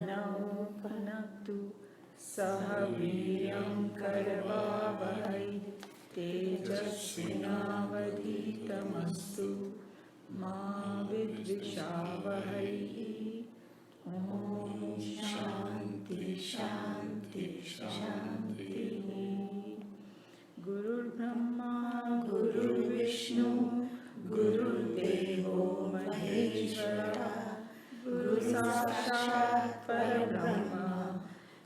नौ सह वीर्यं करवावहै तेजस्विनावधीतमस्तु मा विद्विषावहै। ॐ शान्ति शान्ति शान्ति। गुरुर्ब्रह्मा गुरुर्विष्णु गुरुर्देवो महेश्वरः गुरु साक्षात् परब्रह्म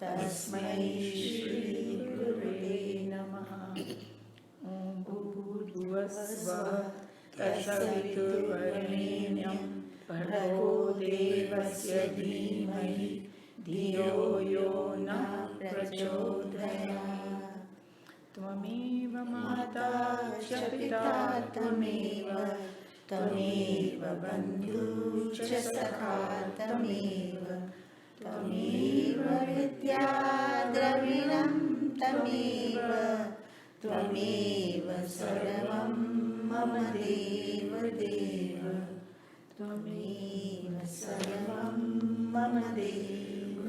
तस्मै श्री गुरुवे नमः। ॐ भूर्भुवस्सुवः तत्सवितुर्वरेण्यं भर्गो देवस्य धीमहि धियो यो नः प्रचोदयात्। त्वमेव माता च पिता त्वमेव बन्धुश्च सखा त्वमेव विद्या द्रविणं त्वमेव सर्वं मम देव त्वमेव सर्वं मम देव।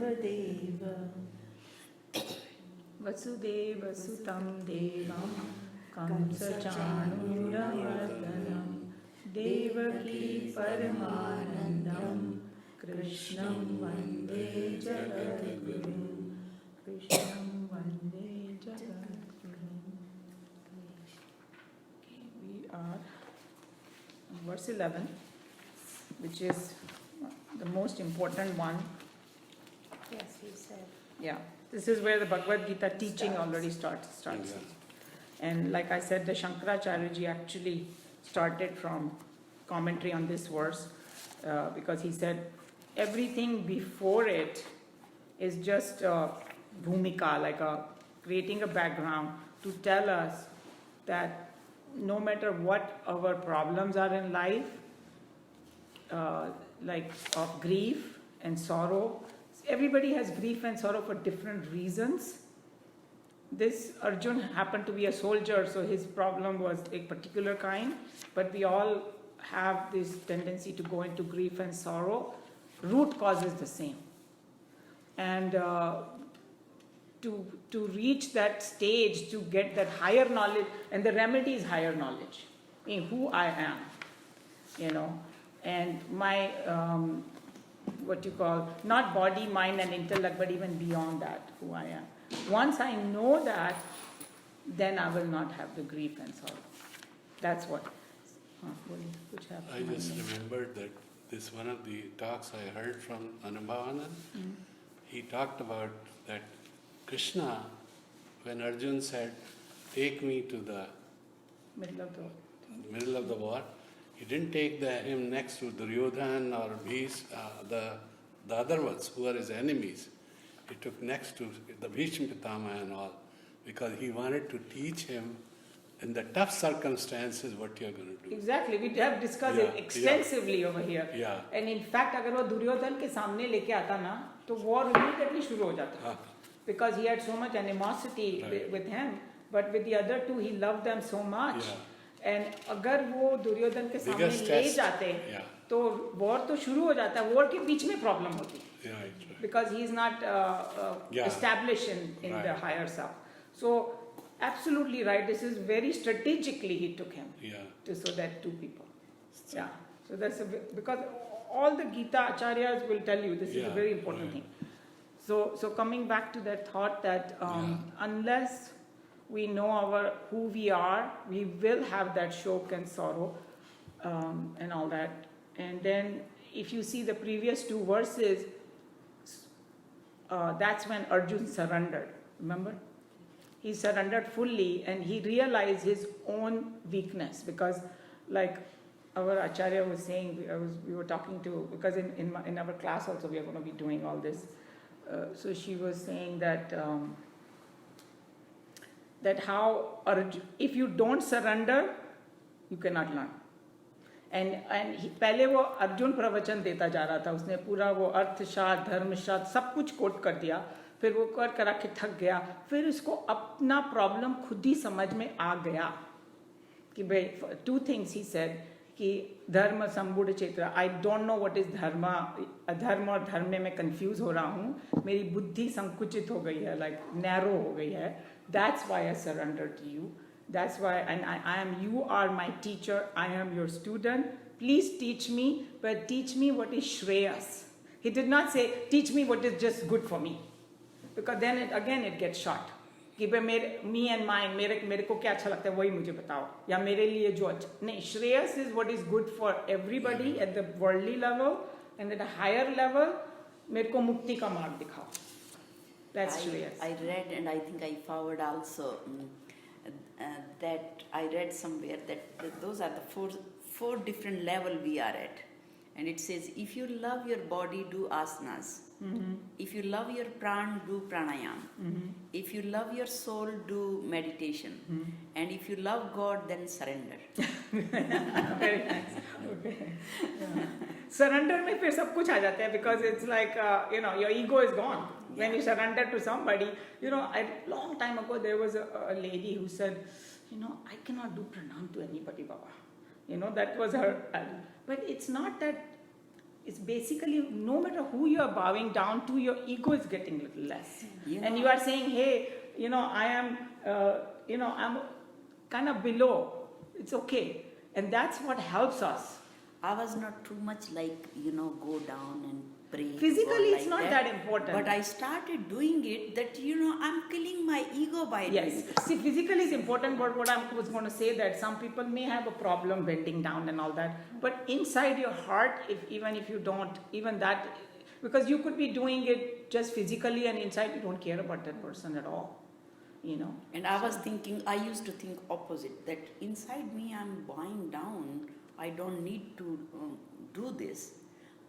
वसुदेवसुतं देवं कंसचाणूरमर्दनं देवकी परमानन्दं कृष्णं वन्दे जगद्गुरुं We are on verse 11, which is the most important one. Yes, he said. Yeah, this is where the Bhagavad Gita teaching already starts. Yeah. And like I said, the Shankaracharya ji actually started from commentary on this verse because he said everything before it is just bhumika, like creating a background to tell us that no matter what our problems are in life, like of grief and sorrow, everybody has grief and sorrow for different reasons. This Arjun happened to be a soldier, so his problem was a particular kind, but we all have this tendency to go into grief and sorrow. Root cause is the same. And to reach that stage, to get that higher knowledge, and the remedy is higher knowledge in who I am, and my, what you call, not body, mind and intellect, but even beyond that, who I am. Once I know that, then I will not have the grief and sorrow. That's what. Which I just remembered that this one of the talks I heard from Anubhavanand, he talked about that Krishna, when Arjun said, take me to the middle of the war, he didn't take him next to Duryodhan or the other ones who are his enemies. He took next to the Bhishma Pitamaha and all, because he wanted to teach him in the tough circumstances what you're going to do. Exactly, we have discussed it extensively over here. Yeah. And in fact, अगर वो दुर्योधन के सामने लेके आता ना, तो war immediately शुरू हो जाता. Because he had so much animosity with him, but with the other two, he loved them so much. Yeah. And अगर वो दुर्योधन के सामने ले जाते, तो war तो शुरू हो जाता. War के बीच में problem होती. Yeah, right. Because he is not established in the higher self. So, absolutely right. This is very strategically he took him. Yeah. So that two people. Yeah. So that's because all the Gita acharyas will tell you this is a very important thing. So coming back to that thought that unless we know who we are, we will have that shock and sorrow and all that. And then if you see the previous two verses, that's when Arjun surrendered. Remember? He surrendered fully and he realized his own weakness, because like our Acharya was saying, we were talking to, because in our class also we are going to be doing all this. So she was saying that how if you don't surrender, you cannot learn. And पहले वो अर्जुन प्रवचन देता जा रहा था, उसने पूरा वो अर्थशास्त्र धर्मशास्त्र सब कुछ कोट कर दिया, फिर वो कर के थक गया, फिर उसको अपना प्रॉब्लम खुद ही समझ में आ गया कि भाई two things he said, कि धर्म संबुढ़ क्षेत्र, I don't know what is धर्म, अधर्म और धर्म में मैं कंफ्यूज हो रहा हूँ, मेरी बुद्धि संकुचित हो गई है, लाइक नैरो हो गई है, that's why I surrender to you, that's why, and I am, you are my teacher, I am your student, please teach me, but teach me what is shreyas. He did not say teach me what is just good for me, because then it gets short. कि भाई me and mine, मेरे को क्या अच्छा लगता है वही मुझे बताओ, या मेरे लिए जो अच्छा नहीं. Shreyas is what is good for everybody at the worldly level, and at a higher level मेरे को मुक्ति का मार्ग दिखाओ. That's Shreyas. I read, and I think I forward also that I read somewhere that those are the four different level we are at. And it says, if you love your body, do asanas. Mm-hmm. If you love your pran, do pranayam. Mm-hmm. If you love your soul, do meditation. Mm-hmm. And if you love God, then surrender. Very nice. Okay. Yeah. Surrender में फिर सब कुछ आ जाता है, because it's like your ego is gone when you surrender to somebody. A long time ago there was a lady who said, I cannot do pranam to anybody, Baba. That was her. But it's not that. It's basically no matter who you are bowing down to, your ego is getting a little less. And you are saying, hey, I am, I'm kind of below. It's okay. And that's what helps us. I was not too much like, go down and pray. Physically, like it's not that important. But I started doing it that, I'm killing my ego by Yes. doing it. See, physically is important, but what I was going to say that some people may have a problem bending down and all that. But inside your heart, even if you don't, even that, because you could be doing it just physically and inside you don't care about that person at all. And I was thinking, I used to think opposite, that inside me I'm bowing down, I don't need to do this.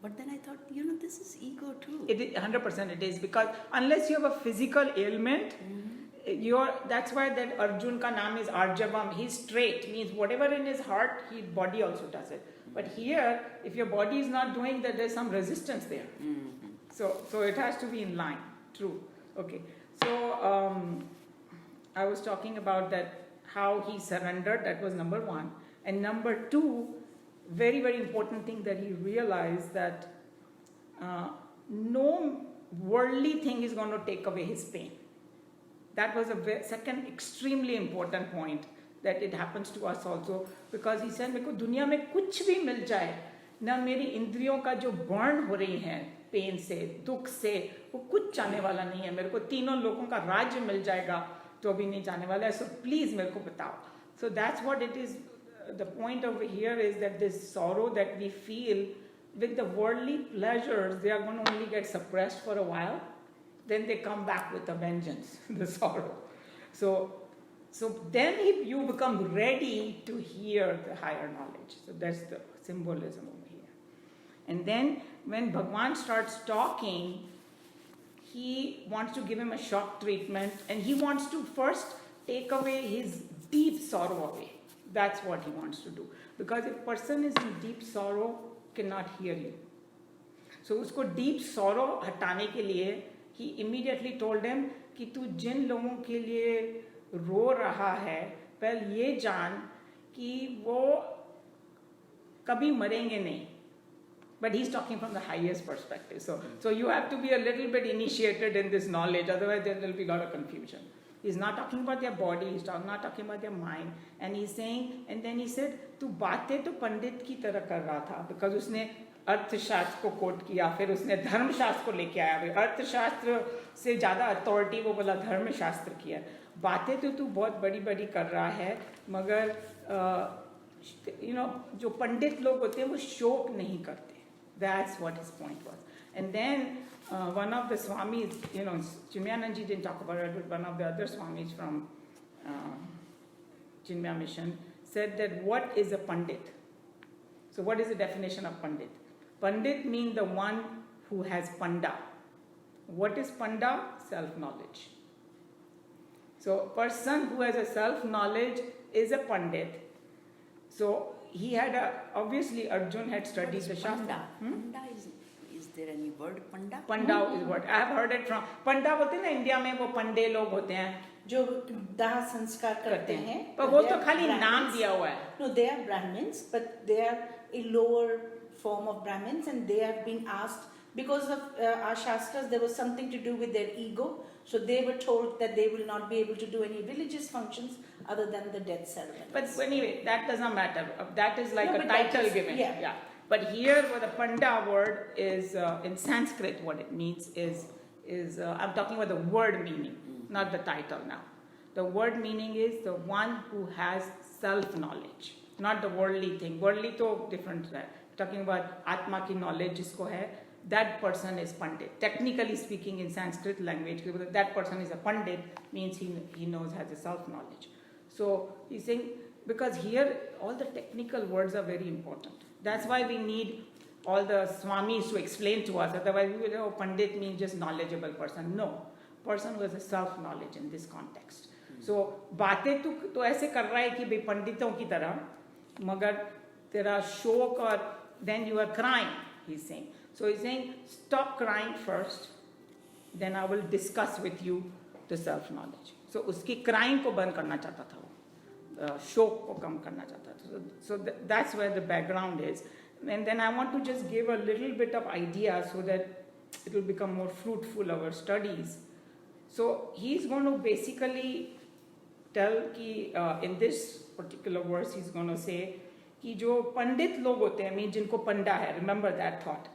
But then I thought, this is ego too. It is 100% it is, because unless you have a physical ailment, that's why that Arjun ka naam is Arjavam. He's straight, means whatever in his heart, his body also does it. But here, if your body is not doing that, there's some resistance there. Mm-hmm. So it has to be in line. True. Okay. So I was talking about that, how he surrendered. That was number one. And number two, very, very important thing that he realized that no worldly thing is going to take away his pain. That was a second extremely important point, that it happens to us also, because he said, मेरे को दुनिया में कुछ भी मिल जाए ना, मेरी इंद्रियों का जो बर्न हो रही है पेन से, दुख से, वो कुछ जाने वाला नहीं है. मेरे को तीनों लोगों का राज्य मिल जाएगा तो भी नहीं जाने वाला है. So please मेरे को बताओ. So that's what it is. The point over here is that this sorrow that we feel with the worldly pleasures, they are going to only get suppressed for a while. Then they come back with a vengeance, the sorrow. So then you become ready to hear the higher knowledge. So that's the symbolism over here. And then when Bhagwan starts talking, he wants to give him a shock treatment, and he wants to first take away his deep sorrow away. That's what he wants to do. Because if a person is in deep sorrow, cannot hear you. So usko deep sorrow हटाने के लिए, he immediately told him कि तू जिन लोगों के लिए रो रहा है, पहले ये जान कि वो कभी मरेंगे नहीं. But he's talking from the highest perspective. So you have to be a little bit initiated in this knowledge, otherwise there will be a lot of confusion. He's not talking about their body, he's not talking about their mind. And he's saying, and then he said, तू बातें तो पंडित की तरह कर रहा था, because उसने अर्थशास्त्र को कोट किया, फिर उसने धर्मशास्त्र को लेके आया. अर्थशास्त्र से ज़्यादा अथॉरिटी वो बोला धर्मशास्त्र किया. बातें तो तू बहुत बड़ी बड़ी कर रहा है, मगर जो पंडित लोग होते हैं वो शोक नहीं करते. That's what his point was. And then one of the Swamis, Chinmayananji didn't talk about it, but one of the other Swamis from Chinmaya Mission said that what is a Pandit? So what is the definition of Pandit? Pandit means the one who has Panda. What is Panda? Self-knowledge. So person who has a self-knowledge is a Pandit. So he had obviously Arjun had studied the Shastra. Panda is there any word Panda? Panda is what I have heard it from. Panda बोलते हैं ना, India में वो पंडे लोग होते हैं जो दाह संस्कार करते हैं, पर वो they तो are खाली नाम Brahmins. दिया हुआ है. No, they are Brahmins, but they are a lower form of Brahmins, and they have been asked because of our shastras. There was something to do with their ego, so they were told that they will not be able to do any religious functions other than the death ceremonies. But anyway, that does not matter. That is like No, a but that title is- given. yeah. But here, what the Panda word is in Sanskrit, what it means is I'm talking about the word meaning, not the title now. The word meaning is the one who has self-knowledge, not the worldly thing. Worldly to different. Talking about Atma ki knowledge jisko hai, that person is Pandit. Technically speaking, in Sanskrit language, that person is a Pandit, means he knows, has a self-knowledge. So he's saying, because here all the technical words are very important. That's why we need all the swamis to explain to us. Otherwise, we will know Pandit means just knowledgeable person. No, person who has a self-knowledge in this context. So बातें तो ऐसे कर रहा है कि भाई पंडितों की तरह, मगर तेरा शोक और then you are crying, he's saying. So he's saying, stop crying first, then I will discuss with you the self-knowledge. So उसकी crying को बंद करना चाहता था वो, शोक को कम करना चाहता था. So that's where the background is. And then I want to just give a little bit of idea so that it will become more fruitful, our studies. So he's going to basically tell कि in this particular verse he's going to say कि जो पंडित लोग होते हैं, mean जिनको पंडा है, remember that thought,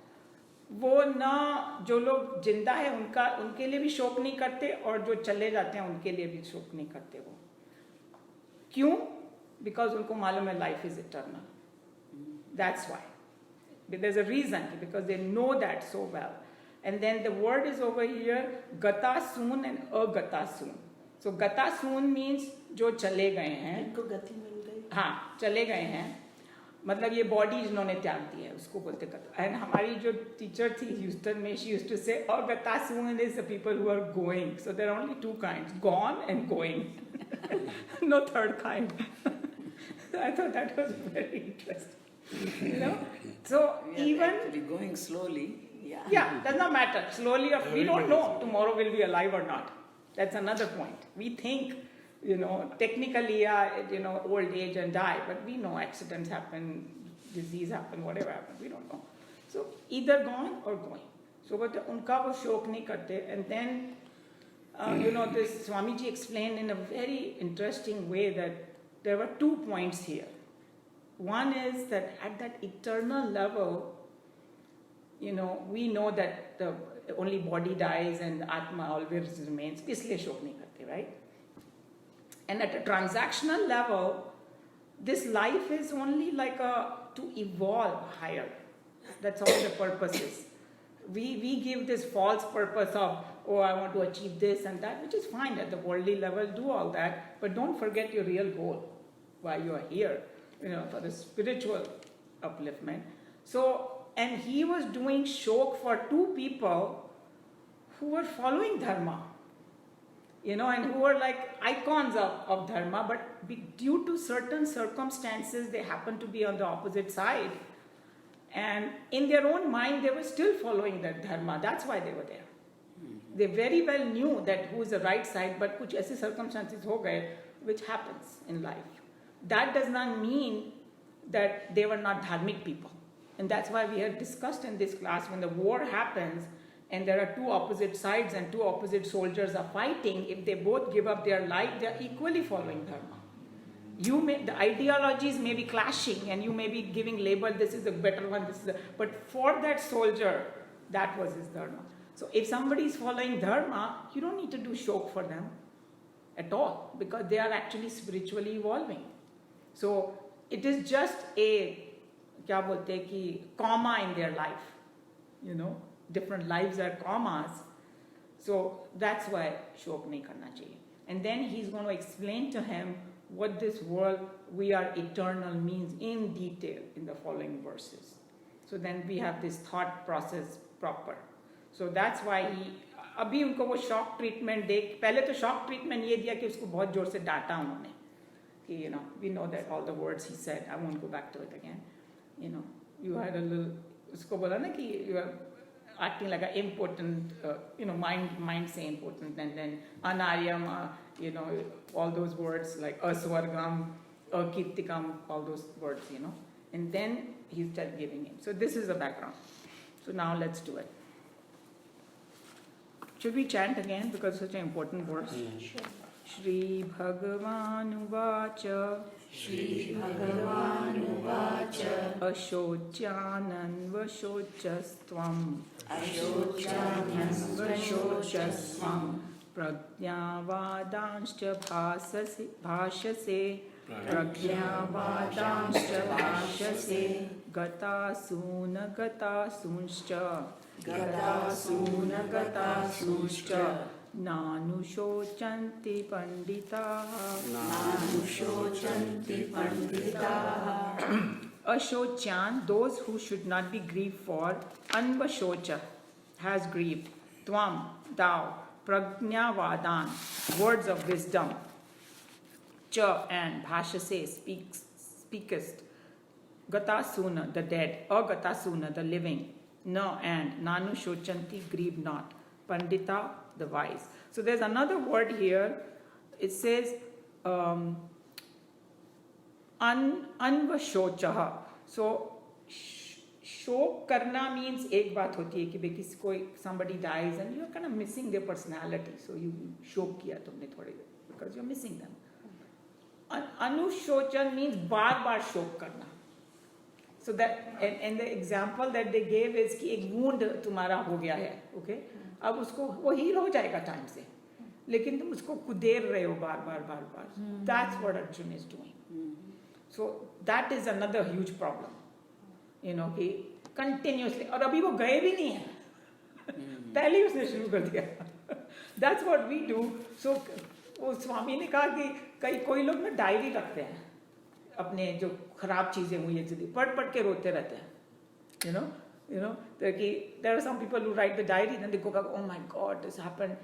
वो ना जो लोग जिंदा है उनके लिए भी शोक नहीं करते और जो चले जाते हैं उनके लिए भी शोक नहीं करते. वो क्यों? Because उनको मालूम है life is eternal. That's why. There's a reason, because they know that so well. And then the word is over here, gata soon and agata soon. So gata soon means जो चले गए हैं, इनको गति मिल गई. हाँ चले गए हैं, मतलब ये बॉडी जिन्होंने त्याग दी है उसको बोलते गता. एंड हमारी जो टीचर थी ह्यूस्टन में, she used to say agata soon is the people who are going. So there are only two kinds, gone and going. No third kind. I thought that was very interesting. You know, so We are even actually going slowly. yeah, does not matter. Slowly, we don't know tomorrow we'll be alive or not. That's another point. We think, you know, technically, you know, old age and die, but we know accidents happen, disease happen, whatever happens, we don't know. So either gone or going. So but unka wo shok nahi karte. And then, you know, this Swamiji explained in a very interesting way that there were 2 points here. One is that at that eternal level, you know, we know that the only body dies and Atma always remains. Isliye shok nahi karte, right? And at a transactional level, this life is only like to evolve higher. That's all the purpose is. We give this false purpose of, oh, I want to achieve this and that, which is fine at the worldly level, do all that, but don't forget your real goal, why you are here, you know, for the spiritual upliftment. So, and he was doing shok for 2 people who were following dharma, you know, and who were like icons of dharma, but due to certain circumstances, they happened to be on the opposite side. And in their own mind, they were still following that dharma. That's why they were there. They very well knew that who is the right side, but kuch aise circumstances ho gaye, which happens in life. That does not mean that they were not dharmic people. And that's why we have discussed in this class, when the war happens and there are 2 opposite sides and 2 opposite soldiers are fighting, if they both give up their life, they are equally following dharma. The ideologies may be clashing and you may be giving label, this is the better one, but for that soldier, that was his dharma. So if somebody is following dharma, you don't need to do shok for them at all, because they are actually spiritually evolving. So it is just a क्या बोलते हैं कि comma in their life, you know, different lives are commas. So that's why shok nahi karna chahiye. And then he's going to explain to him what this world, we are eternal, means in detail in the following verses. So then we have this thought process proper. So that's why he, अभी उनको वो shock treatment दे, पहले तो shock treatment ये दिया कि उसको बहुत जोर से डांटा उन्होंने, कि you know, we know that all the words he said, I won't go back to it again. You know, you had a little, उसको बोला ना कि you are acting like an important, mind say important, and then anaryam, all those words like aswargam, akirtikam, all those words, and then he started giving him. So this is the background. So now let's do it. Should we chant again because it's such an important verse? Sure. Shri Bhagavan Uvacha Shri Bhagavan Uvacha Ashocyanan Vasochastvam Ashocyanan Vasochastvam Pragyavadanshcha bhashase Pragyavadanshcha bhashase Gatasuna Gatasunshcha Gatasuna Gatasunshcha Nanushocanti Panditaha Nanushocanti Panditaha Ashocyan, those who should not be grieved for. Anvashocha, has grieved. Tvam, thou. Pragyavadan, words of wisdom. Cha, and. Bhashase, speakest. Gatasuna, the dead. Agatasuna, the living. Na, and. Nanushocanti, grieve not. Pandita, the wise. So there's another word here. It says anvashochaha. So शोक करना means एक बात होती है कि भाई किसी कोई somebody dies and you're kind of missing their personality, so you शोक किया तुमने थोड़ी देर because you're missing them. अनुशोचन means बार बार शोक करना. So that and the example that they gave is कि एक wound तुम्हारा हो गया है, okay? अब उसको वो हील हो जाएगा टाइम से, लेकिन तुम उसको कुदेर रहे हो बार बार बार बार. That's what Arjun is doing. So that is another huge problem. कि continuously, और अभी वो गए भी नहीं है, पहले ही उसने शुरू कर दिया. That's what we do. So वो स्वामी ने कहा कि कोई लोग ना डायरी रखते हैं अपने जो खराब चीजें हुई है पढ़ के रोते रहते हैं. There are some people who write the diary and they go back, oh my God, this happened.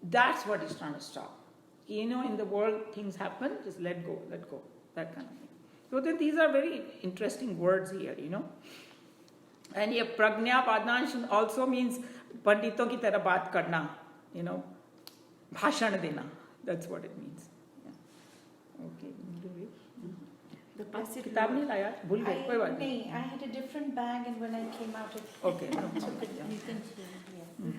That's what he's trying to stop. In the world things happen, just let go, that kind of thing. So then these are very interesting words here, And ये pragnya vadansh also means पंडितों की तरह बात करना, भाषण देना. That's what it means. Yeah. Okay. The blessed किताब नहीं लाया, भूल गए, कोई बात नहीं. I had a different bag and when I came out it... Okay. No, You can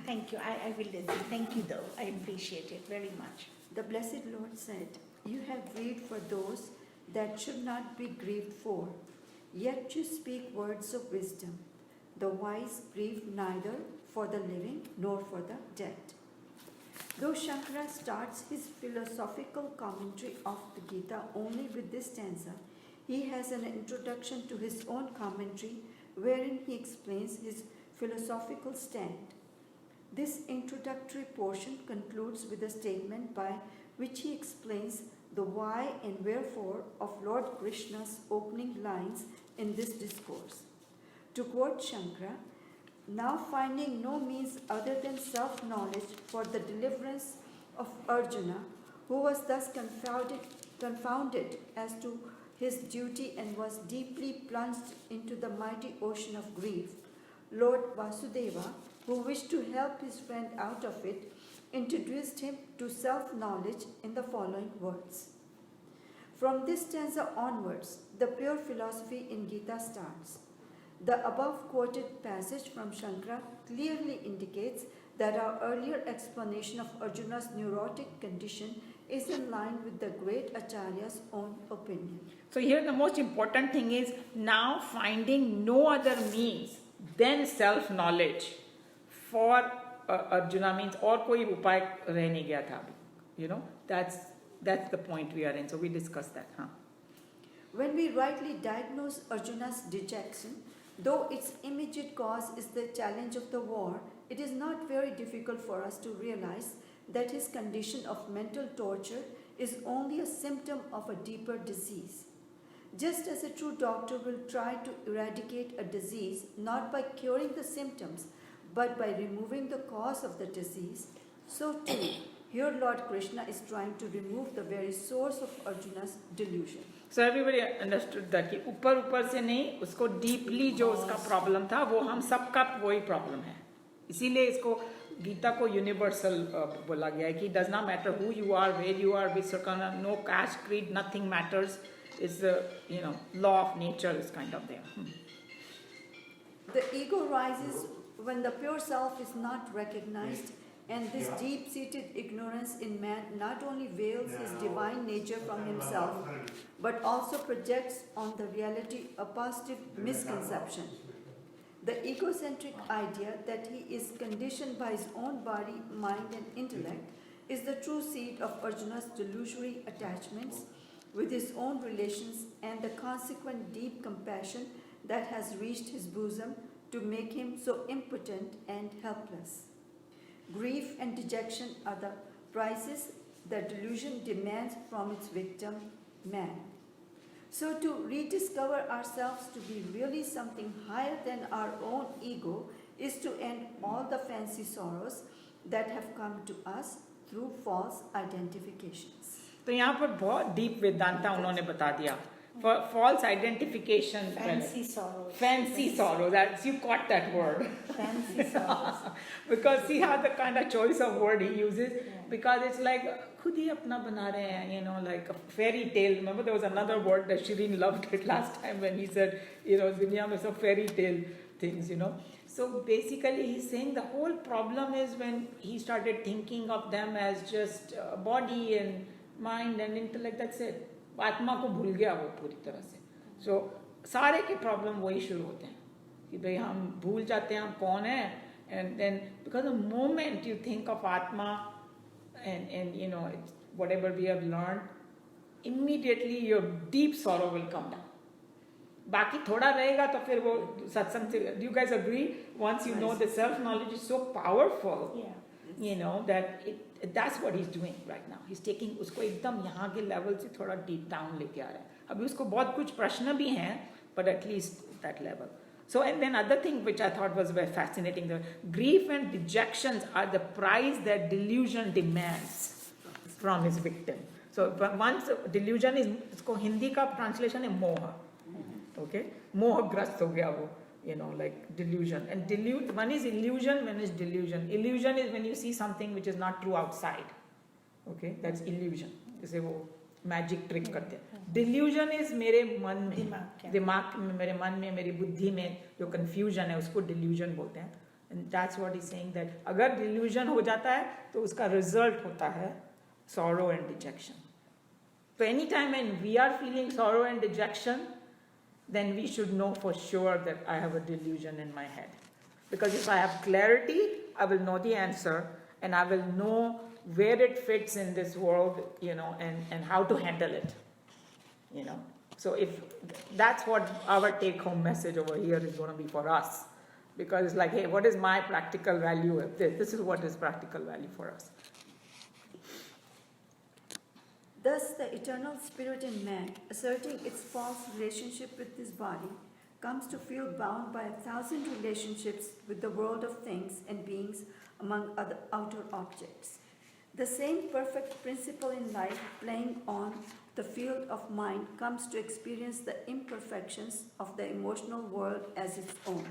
Thank you. I will listen. Thank you though. I appreciate it very much. The Blessed Lord said, "You have grieved for those that should not be grieved for, yet you speak words of wisdom. The wise grieve neither for the living nor for the dead." Though Shankara starts his philosophical commentary of the Gita only with this stanza, he has an introduction to his own commentary wherein he explains his philosophical stand. This introductory portion concludes with a statement by which he explains the why and wherefore of Lord Krishna's opening lines in this discourse. To quote Shankara, "Now finding no means other than self-knowledge for the deliverance of Arjuna, who was thus confounded as to his duty and was deeply plunged into the mighty ocean of grief, Lord Vasudeva, who wished to help his friend out of it, introduced him to self-knowledge in the following words." From this stanza onwards, the pure philosophy in Gita starts. The above quoted passage from Shankara clearly indicates that our earlier explanation of Arjuna's neurotic condition is in line with the great Acharya's own opinion. So here the most important thing is now finding no other means than self-knowledge for Arjuna means और कोई उपाय रह नहीं गया था अभी. That's the point we are in. So we discussed that. When we rightly diagnose Arjuna's dejection, though its immediate cause is the challenge of the war, it is not very difficult for us to realize that his condition of mental torture is only a symptom of a deeper disease. Just as a true doctor will try to eradicate a disease not by curing the symptoms but by removing the cause of the disease, so too here Lord Krishna is trying to remove the very source of Arjuna's delusion. So everybody understood that कि ऊपर से नहीं, उसको deeply जो उसका problem था वो हम सबका वही problem है. इसीलिए इसको गीता को यूनिवर्सल बोला गया है कि does not matter who you are, where you are, which circumstance, no caste, creed, nothing matters. Is the law of nature is kind of there. The ego rises when the pure self is not recognized, and this deep-seated ignorance in man not only veils his divine nature from himself, but also projects on the reality a positive misconception. The egocentric idea that he is conditioned by his own body, mind, and intellect is the true seed of Arjuna's delusory attachments with his own relations and the consequent deep compassion that has reached his bosom to make him so impotent and helpless. Grief and dejection are the prices that delusion demands from its victim, man. So to rediscover ourselves to be really something higher than our own ego is to end all the fancy sorrows that have come to us through false identifications. तो यहाँ पर बहुत deep Vedanta उन्होंने बता दिया. False identification. Fancy sorrow. That's, you caught that word. Fancy sorrows. Because see how the kind of choice of word he uses. Because it's like खुद ही अपना बना रहे हैं, like a fairy tale. Remember there was another word that Shireen loved it last time when he said, दुनिया में सब fairy tale things, So basically he's saying the whole problem is when he started thinking of them as just body and mind and intellect, that's it. आत्मा को भूल गया वो पूरी तरह से. So सारे के प्रॉब्लम वही शुरू होते हैं कि भाई हम भूल जाते हैं हम कौन हैं, and then because the moment you think of आत्मा and it's whatever we have learned, immediately your deep sorrow will come down. बाकी थोड़ा रहेगा तो फिर वो सत्संग से. Do you guys agree? Once you know the self knowledge is so powerful, that that's what he's doing right now. He's taking उसको एकदम यहाँ के level से थोड़ा deep down लेके आ रहा है. अभी उसको बहुत कुछ प्रश्न भी हैं, but at least that level. So, and then other thing which I thought was very fascinating, the grief and dejections are the price that delusion demands from his victim. So once delusion is, इसको हिंदी का translation है मोह. Okay, मोहग्रस्त हो गया वो. Like delusion. And one is illusion, one is delusion. Illusion is when you see something which is not true outside. Okay, that's illusion. जैसे वो magic trick करते हैं. Delusion is मेरे मन में, दिमाग में, मेरे मन में, मेरी बुद्धि में जो confusion है उसको delusion बोलते हैं. And that's what he's saying, that अगर delusion हो जाता है तो उसका result होता है sorrow and dejection. So anytime when we are feeling sorrow and dejection, then we should know for sure that I have a delusion in my head. Because if I have clarity, I will know the answer and I will know where it fits in this world, and how to handle it. So if that's what our take-home message over here is going to be for us. Because it's like, hey, what is my practical value of this? This is what is practical value for us. Thus, the eternal spirit in man, asserting its false relationship with his body, comes to feel bound by 1,000 relationships with the world of things and beings among other outer objects. The same perfect principle in life playing on the field of mind comes to experience the imperfections of the emotional world as its own.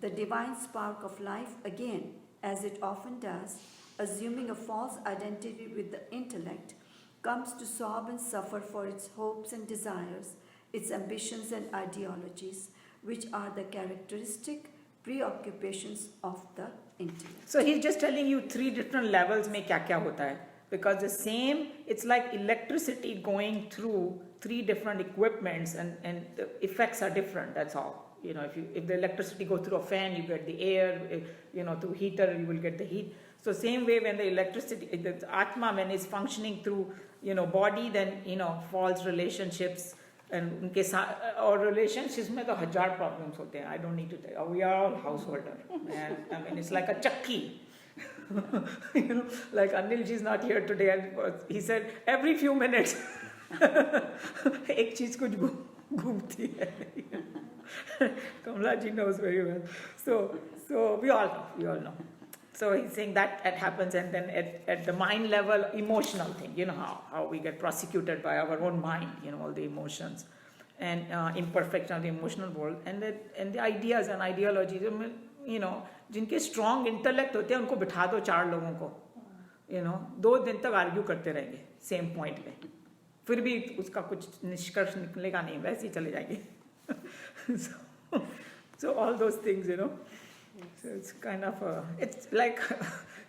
The divine spark of life, again, as it often does, assuming a false identity with the intellect, comes to sob and suffer for its hopes and desires, its ambitions and ideologies, which are the characteristic preoccupations of the intellect. So he's just telling you 3 different levels mein kya hota hai. Because the same, it's like electricity going through 3 different equipments and the effects are different, that's all. If the electricity goes through a fan, you get the air, through heater, you will get the heat. So same way when the electricity, the Atma, when it's functioning through, body, then, false relationships and unke or relationships mein to 1,000 problems hote hain. I don't need to tell you. We are all householder. And it's like a chakki. Like Anil ji is not here today, and he said every few minutes ek cheez kuch ghumti hai. Kamala ji knows very well. So we all know. So he's saying that happens, and then at the mind level, emotional thing, how we get prosecuted by our own mind, all the emotions and imperfection of the emotional world, and the ideas and ideologies. जिनके strong intellect होते हैं उनको बिठा दो 4 लोगों को, 2 दिन तक आर्ग्यू करते रहेंगे सेम पॉइंट पे, फिर भी उसका कुछ निष्कर्ष निकलेगा नहीं, वैसे ही चले जाएंगे. so all those things, so it's kind of it's like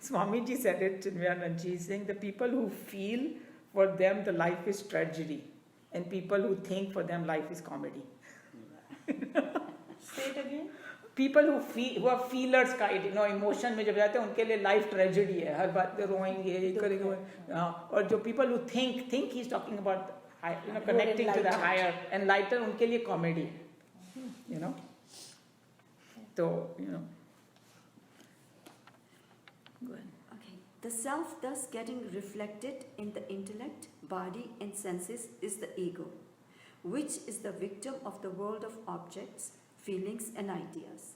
Swamiji said it in Vyananji, saying the people who feel, for them the life is tragedy, and people who think, for them life is comedy. Say it again. People who are feelers kind, emotion में जब जाते हैं उनके लिए life tragedy है, हर बात पे रोएंगे, ये करेंगे. और जो people who think he's talking about connecting to the higher and lighter, उनके लिए कॉमेडी है. तो go ahead. Okay. The self thus getting reflected in the intellect, body and senses is the ego, which is the victim of the world of objects, feelings and ideas.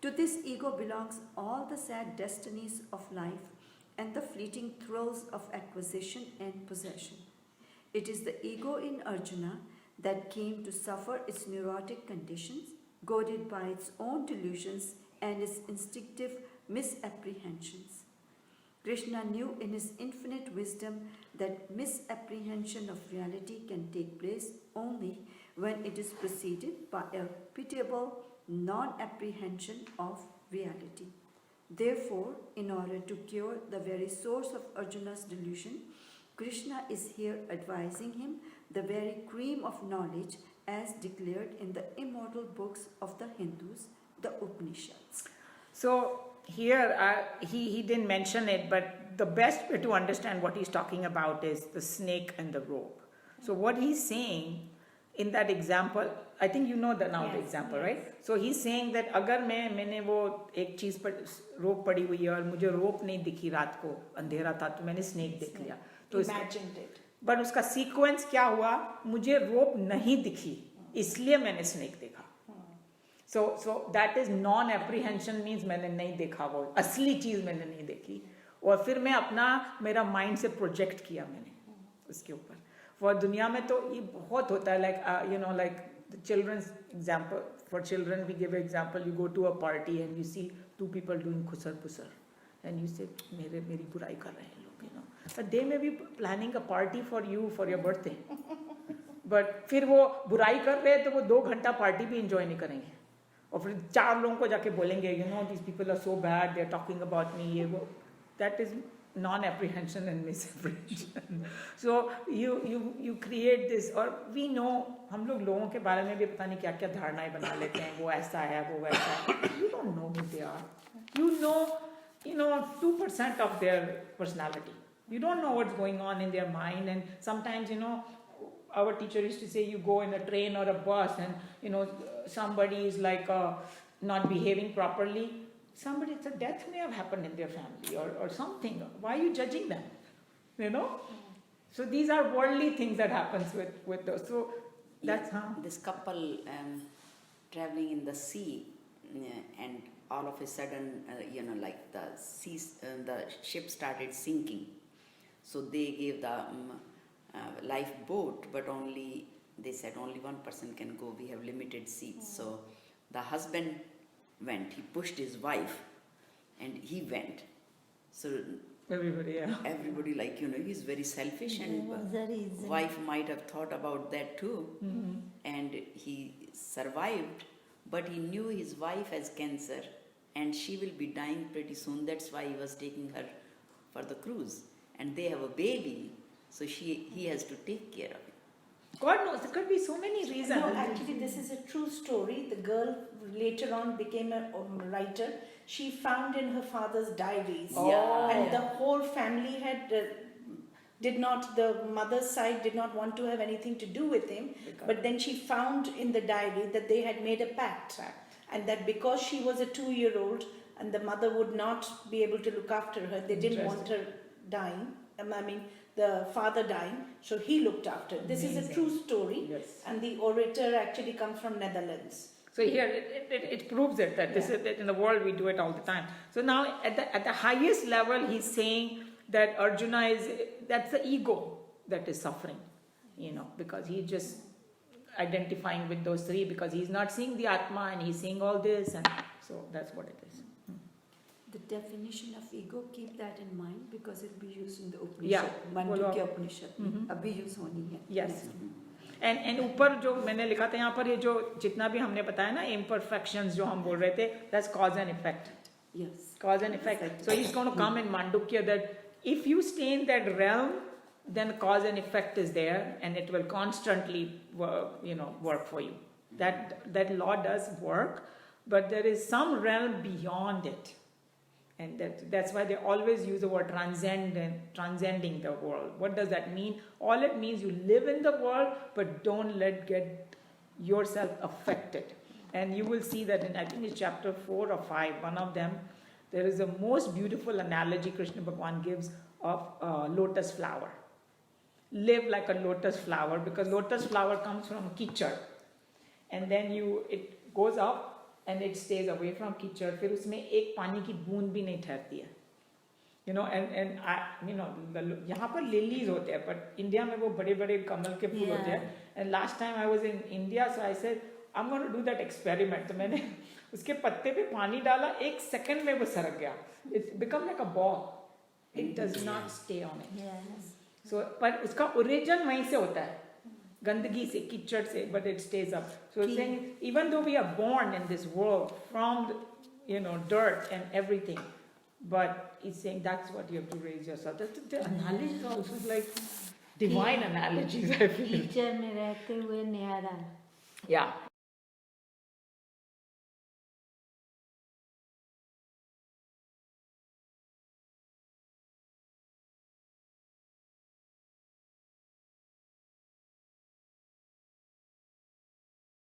To this ego belongs all the sad destinies of life and the fleeting thrills of acquisition and possession. It is the ego in Arjuna that came to suffer its neurotic conditions, goaded by its own delusions and its instinctive misapprehensions. Krishna knew in his infinite wisdom that misapprehension of reality can take place only when it is preceded by a pitiable non-apprehension of reality. Therefore, in order to cure the very source of Arjuna's delusion, Krishna is here advising him the very cream of knowledge as declared in the immortal books of the Hindus, the Upanishads. So here he didn't mention it, but the best way to understand what he's talking about is the snake and the rope. So what he's saying in that example, I think you know the example, right? So he's saying that अगर मैंने वो एक चीज पर रोप पड़ी हुई है और मुझे रोप नहीं दिखी, रात को अंधेरा था तो मैंने स्नेक देख लिया, तो Imagined it. बट उसका सीक्वेंस क्या हुआ, मुझे रोप नहीं दिखी इसलिए मैंने स्नेक देखा. So that is non-apprehension, means मैंने नहीं देखा, वो असली चीज मैंने नहीं देखी, और फिर मैं मेरा माइंड से प्रोजेक्ट किया मैंने उसके ऊपर. For दुनिया में तो ये बहुत होता है, like the children's example, for children we give an example, you go to a party and you see 2 people doing khusar pusar and you say मेरी बुराई कर रहे हैं लोग, but they may be planning a party for you for your birthday, but फिर वो बुराई कर रहे हैं तो वो 2 घंटा पार्टी भी enjoy नहीं करेंगे, और फिर 4 लोगों को जाके बोलेंगे these people are so bad, they are talking about me, ये वो. That is non-apprehension and misapprehension. So you create this, or we know, हम लोग लोगों के बारे में भी पता नहीं क्या क्या धारणाएं बना लेते हैं, वो ऐसा है वो वैसा है. You don't know who they are. You know 2% of their personality. You don't know what's going on in their mind, and sometimes our teacher used to say, you go in a train or a bus and somebody is like not behaving properly. Somebody's death may have happened in their family or something. Why are you judging them? So these are worldly things that happens with those. So that's how this couple traveling in the sea, and all of a sudden, like the ship started sinking. So they gave the lifeboat, but they said only 1 person can go. We have limited seats. So the husband went. He pushed his wife, and he went. So everybody he's very selfish, and wife might have thought about that too. Mm-hmm. And he survived, but he knew his wife has cancer, and she will be dying pretty soon. That's why he was taking her for the cruise, and they have a baby, so he has to take care of it. God knows, there could be so many reasons. No, actually, this is a true story. The girl later on became a writer. She found in her father's diaries. And the whole family the mother's side did not want to have anything to do with him. But then she found in the diary that they had made a pact. And that because she was a 2-year-old and the mother would not be able to look after her, they didn't want her dying. The father dying, so he looked after. This is a true story, yes. And the orator actually comes from Netherlands. So here it proves it that this is that in the world we do it all the time. So now at the highest level, he's saying that Arjuna that's the ego that is suffering, because he's just identifying with those 3, because he's not seeing the Atma and he's seeing all this, and so that's what it is. The definition of ego, keep that in mind because it will be used in the Upanishad. Yeah, Mandukya Upanishad. Mhm. अभी use होनी है. Yes. And ऊपर जो मैंने लिखा था यहाँ पर, ये जो जितना भी हमने बताया ना imperfections जो हम बोल रहे थे, that's cause and effect. Yes. Cause and effect. So he's going to come in Mandukya that if you stay in that realm, then cause and effect is there, and it will constantly work for you. That law does work, but there is some realm beyond it. And that's why they always use the word transcending the world. What does that mean? All it means, you live in the world, but don't get yourself affected. And you will see that in, I think it's chapter 4 or 5, one of them, there is a most beautiful analogy Krishna Bhagwan gives of a lotus flower. Live like a lotus flower, because lotus flower comes from kichad. And then it goes up, and it stays away from कीचड़, फिर उसमें एक पानी की बूंद भी नहीं ठहरती है, यहाँ पर लिलीज होते हैं, but इंडिया में वो बड़े बड़े कमल के फूल होते हैं. And last time I was in India, so I said I'm going to do that experiment. तो मैंने उसके पत्ते पे पानी डाला, एक सेकंड में वो सरक गया. It's become like a ball. It does not stay on it. Yes. So पर उसका origin वहीं से होता है, गंदगी से, कीचड़ से, but it stays up. So it's saying, even though we are born in this world from dirt and everything, but it's saying that's what you have to raise yourself. The analogy is also like divine analogies, I feel. कीचड़ में रहते हुए न्यारा. Yeah.